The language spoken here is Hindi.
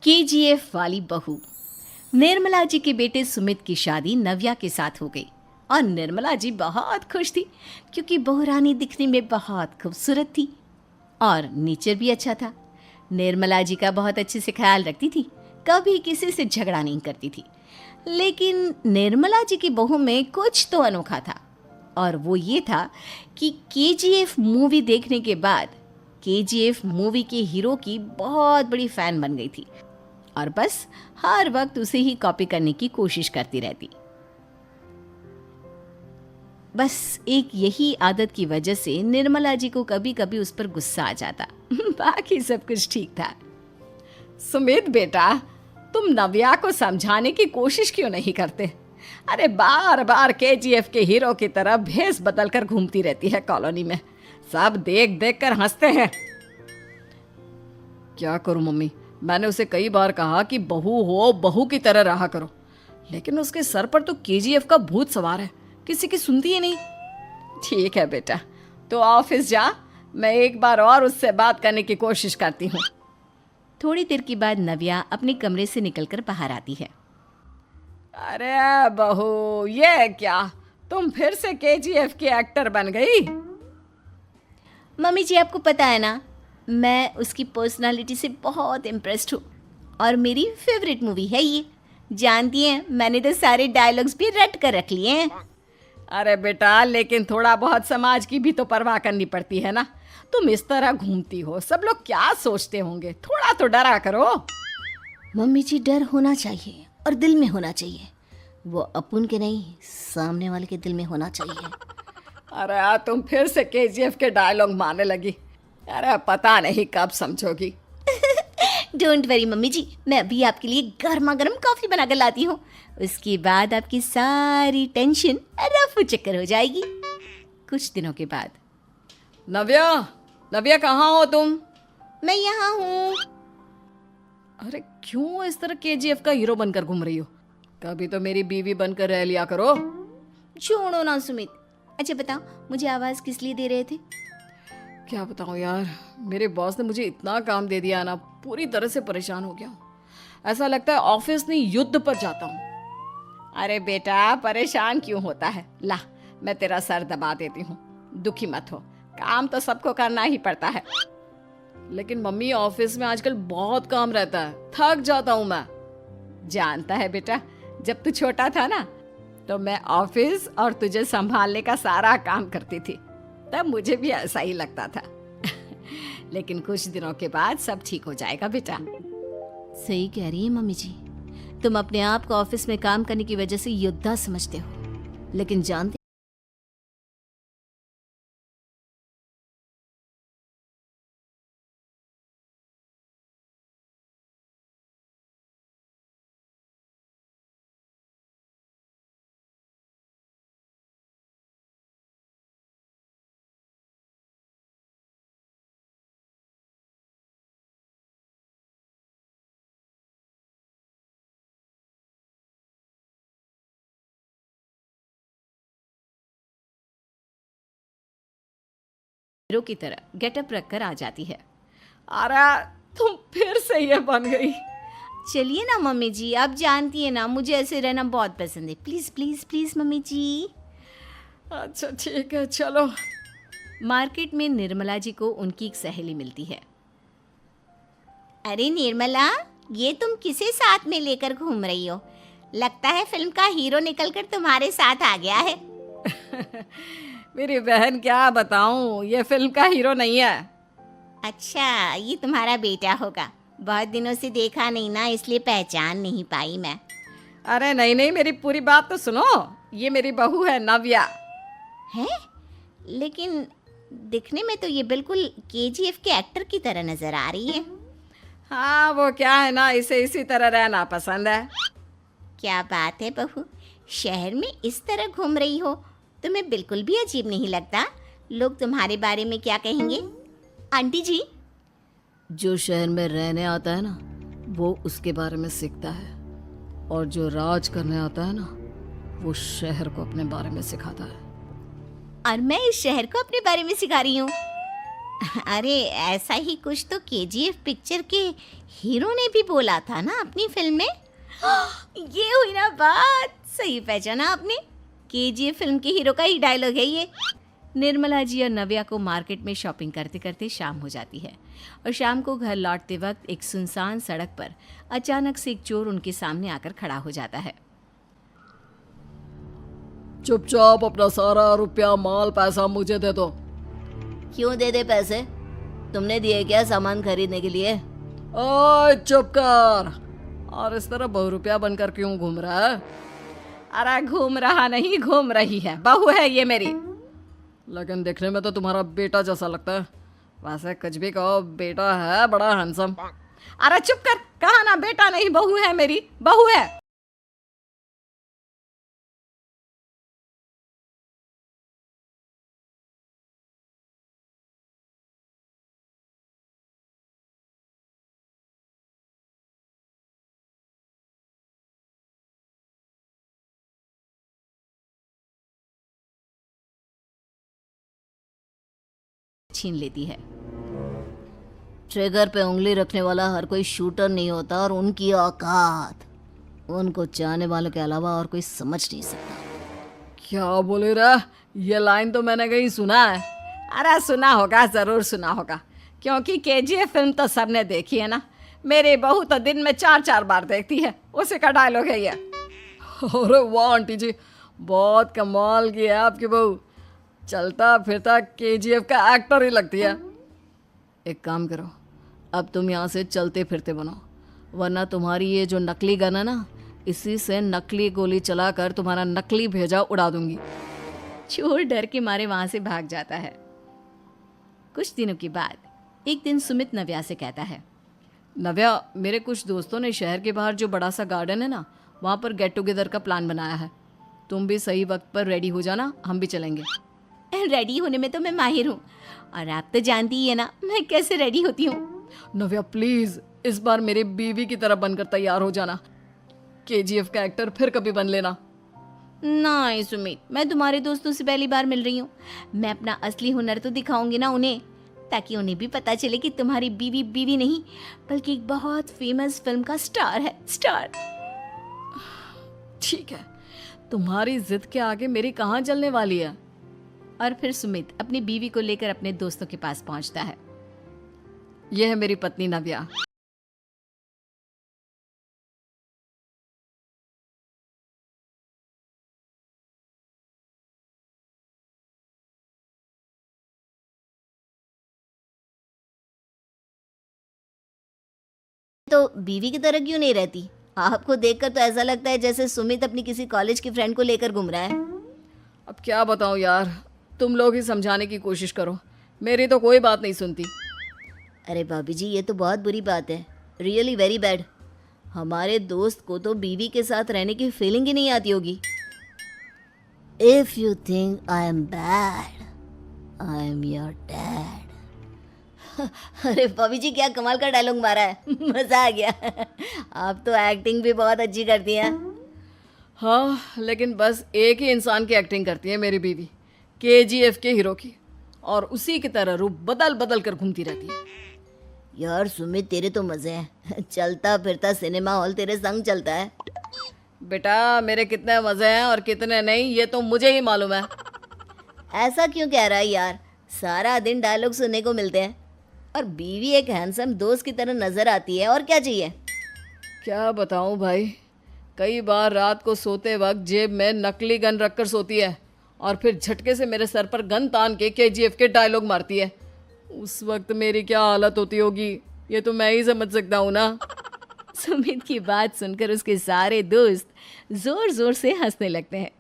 केजीएफ वाली बहू। निर्मला जी के बेटे सुमित की शादी नव्या के साथ हो गई और निर्मला जी बहुत खुश थी क्योंकि बहू रानी दिखने में बहुत खूबसूरत थी और नेचर भी अच्छा था। निर्मला जी का बहुत अच्छे से ख्याल रखती थी, कभी किसी से झगड़ा नहीं करती थी। लेकिन निर्मला जी की बहू में कुछ तो अनोखा था और वो ये था कि केजीएफ मूवी देखने के बाद केजीएफ मूवी के हीरो की बहुत बड़ी फ़ैन बन गई थी और बस हर वक्त उसे ही कॉपी करने की कोशिश करती रहती। बस एक यही आदत की वजह से निर्मला जी को कभी कभी उस पर गुस्सा आ जाता। बाकी सब कुछ ठीक था। सुमित बेटा, तुम नव्या को समझाने की कोशिश क्यों नहीं करते? अरे बार बार केजीएफ के हीरो की तरह भेस बदल कर घूमती रहती है कॉलोनी में। सब देख देख कर हंसते हैं। क्या करूं मम्मी, मैंने उसे कई बार कहा कि बहू हो, बहू की तरह रहा करो, लेकिन उसके सर पर तो केजीएफ का भूत सवार है, किसी की सुनती ही नहीं। ठीक है बेटा, तो ऑफिस जा, मैं एक बार और उससे बात करने की कोशिश करती हूँ। थोड़ी देर के बाद नव्या अपने कमरे से निकलकर बाहर आती है। अरे बहू, ये क्या, तुम फिर से केजीएफ की एक्टर बन गई? मम्मी जी, आपको पता है ना, मैं उसकी पर्सनालिटी से बहुत इम्प्रेस्ड हूँ और मेरी फेवरेट मूवी है ये। जानती हैं, मैंने तो सारे डायलॉग्स भी रट कर रख लिए हैं। अरे बेटा, लेकिन थोड़ा बहुत समाज की भी तो परवाह करनी पड़ती है ना। तुम इस तरह घूमती हो, सब लोग क्या सोचते होंगे, थोड़ा तो डरा करो। मम्मी जी, डर होना चाहिए और दिल में होना चाहिए। वो अपुन के नहीं, सामने वाले के दिल में होना चाहिए। अरे तुम फिर से केजीएफ के डायलॉग मारने लगी। अरे पता नहीं कब समझोगी। डोंट वरी मम्मी जी, मैं अभी आपके लिए गर्मा गर्म कॉफ़ी बना कर लाती हूँ। उसके बाद आपकी सारी टेंशन रफू चक्कर हो जाएगी। कुछ दिनों के बाद। नव्या, नव्या कहाँ हो तुम? मैं यहाँ हूँ। अरे क्यों इस तरह केजीएफ का हीरो बनकर घूम रही हो? कभी तो मेरी बीवी बनकर रह लिया करो। छोड़ो ना सुमित। अच्छा बताओ, मुझे आवाज़ किस लिए दे रहे थे? क्या बताऊँ यार, मेरे बॉस ने मुझे इतना काम दे दिया ना, पूरी तरह से परेशान हो गया हूँ। ऐसा लगता है ऑफिस नहीं, युद्ध पर जाता हूँ। अरे बेटा, परेशान क्यों होता है? ला, मैं तेरा सर दबा देती हूँ, दुखी मत हो। काम तो सबको करना ही पड़ता है। लेकिन मम्मी, ऑफिस में आजकल बहुत काम रहता है, थक जाता हूँ मैं। जानता है बेटा, जब तू छोटा था ना, तो मैं ऑफिस और तुझे संभालने का सारा काम करती थी, तब मुझे भी ऐसा ही लगता था। लेकिन कुछ दिनों के बाद सब ठीक हो जाएगा बेटा। सही कह रही है मम्मी जी, तुम अपने आप को ऑफिस में काम करने की वजह से योद्धा समझते हो, लेकिन जानते हीरो की तरह गेटअप रखकर आ जाती है। अरे तुम फिर से ये बन गई। चलिए ना मम्मी जी, आप जानती है ना, मुझे ऐसे रहना बहुत पसंद है। प्लीज़ प्लीज़ प्लीज़ मम्मी जी। अच्छा ठीक है, चलो। मार्केट में निर्मला जी को उनकी एक सहेली मिलती है। अरे निर्मला, ये तुम किसे साथ में लेकर घूम रही हो? लगता है फिल्म का हीरो निकलकर तुम्हारे साथ आ गया है। मेरी बहन, क्या बताऊं, ये फिल्म का हीरो नहीं है। अच्छा, ये तुम्हारा बेटा होगा। बहुत दिनों से देखा नहीं ना, इसलिए पहचान नहीं पाई मैं। अरे नहीं नहीं, मेरी पूरी बात तो सुनो। ये मेरी बहू है नव्या। है? लेकिन दिखने में तो ये बिल्कुल केजीएफ के एक्टर की तरह नजर आ रही है। हाँ, वो क्या है ना, इसे इसी तरह रहना पसंद है। क्या बात है बहू, शहर में इस तरह घूम रही हो, तुम्हें बिल्कुल भी अजीब नहीं लगता? लोग तुम्हारे बारे में क्या कहेंगे? आंटी जी, जो शहर में रहने आता है ना, वो उसके बारे में सीखता है, और जो राज करने आता है ना, वो शहर को अपने बारे में सिखाता है। और मैं इस शहर को अपने बारे में सिखा रही हूँ। अरे ऐसा ही कुछ तो केजीएफ पिक्चर के हीरो ने भी बोला था ना अपनी फिल्म में। ये हुई ना बात, सही पहचाना आपने। केजीएफ फिल्म के हीरो का ही डायलॉग है ये। निर्मला जी और नव्या को मार्केट में शॉपिंग करते करते शाम हो जाती है और शाम को घर लौटते वक्त एक सुनसान सड़क पर अचानक से एक चोर उनके सामने आकर खड़ा हो जाता है। चुपचाप अपना सारा रुपया माल पैसा मुझे दे दो। क्यों दे दे पैसे? तुमने दिए क्या सामान खरीदने के लिए? ओए चुप कर। और इस तरह बहुरुपया बनकर क्यों घूम रहा है? अरे घूम रहा नहीं, घूम रही है, बहू है ये मेरी। लेकिन देखने में तो तुम्हारा बेटा जैसा लगता है। वैसे कुछ भी कहो, बेटा है बड़ा हैंडसम। अरे चुप कर, कहा ना बेटा नहीं बहू है मेरी, बहू है। छीन लेती है। ट्रिगर पे उंगली रखने वाला हर कोई शूटर नहीं होता और उनकी औकात उनको चाहने वालों के अलावा और कोई समझ नहीं सकता। क्या बोले रे? ये लाइन तो मैंने कहीं सुना है। अरे सुना होगा, जरूर सुना होगा, क्योंकि केजीएफ फिल्म तो सबने देखी है ना। मेरी बहू तो दिन में 4-4 बार देखती है, उसी का डायलॉग है ये। अरे वाह आंटी जी, बहुत कमाल की है आपकी बहू। चलता फिरता केजीएफ का एक्टर ही लगती है। एक काम करो, अब तुम यहाँ से चलते फिरते बनो, वरना तुम्हारी ये जो नकली गन है ना, इसी से नकली गोली चलाकर तुम्हारा नकली भेजा उड़ा दूंगी। चोर डर के मारे वहां से भाग जाता है। कुछ दिनों के बाद एक दिन सुमित नव्या से कहता है, नव्या, मेरे कुछ दोस्तों ने शहर के बाहर जो बड़ा सा गार्डन है ना, वहाँ पर गेट टुगेदर का प्लान बनाया है। तुम भी सही वक्त पर रेडी हो जाना, हम भी चलेंगे। रेडी होने में तो मैं माहिर हूँ, और आप तो जानती ही है ना मैं कैसे रेडी होती हूँ। नव्या प्लीज, इस बार मेरी बीवी की तरह बनकर तैयार हो जाना। केजीएफ का एक्टर फिर कभी बन लेना। नहीं सुमित, मैं तुम्हारे दोस्तों से पहली बार मिल रही हूँ। मैं अपना असली हुनर तो दिखाऊंगी ना उन्हें, ताकि उन्हें भी पता चले कि तुम्हारी बीवी बीवी नहीं बल्कि एक बहुत फेमस फिल्म का स्टार है, स्टार। ठीक है, तुम्हारी जिद के आगे मेरी कहाँ जलने वाली है। और फिर सुमित अपनी बीवी को लेकर अपने दोस्तों के पास पहुंचता है। यह है मेरी पत्नी नव्या। तो बीवी की तरह क्यों नहीं रहती? आपको देखकर तो ऐसा लगता है जैसे सुमित अपनी किसी कॉलेज की फ्रेंड को लेकर घूम रहा है। अब क्या बताऊं यार, तुम लोग ही समझाने की कोशिश करो, मेरी तो कोई बात नहीं सुनती। अरे भाभी जी, ये तो बहुत बुरी बात है, रियली वेरी बैड। हमारे दोस्त को तो बीवी के साथ रहने की फीलिंग ही नहीं आती होगी। If you think I am bad, I am your dad. अरे भाभी जी, क्या कमाल का डायलॉग मारा है, मजा आ गया। आप तो एक्टिंग भी बहुत अच्छी करती हैं। हाँ, लेकिन बस एक ही इंसान की एक्टिंग करती है मेरी बीवी, केजीएफ के हीरो की, और उसी की तरह रूप बदल बदल कर घूमती रहती है। यार सुमित, तेरे तो मजे हैं, चलता फिरता सिनेमा हॉल तेरे संग चलता है। बेटा, मेरे कितने मजे हैं और कितने नहीं ये तो मुझे ही मालूम है। ऐसा क्यों कह रहा है यार? सारा दिन डायलॉग सुनने को मिलते हैं और बीवी एक हैंडसम दोस्त की तरह नजर आती है, और क्या चाहिए? क्या बताऊं भाई, कई बार रात को सोते वक्त जेब में नकली गन रखकर सोती है और फिर झटके से मेरे सर पर गन तान के केजीएफ के डायलॉग मारती है। उस वक्त मेरी क्या हालत होती होगी ये तो मैं ही समझ सकता हूँ ना। सुमित की बात सुनकर उसके सारे दोस्त जोर जोर से हंसने लगते हैं।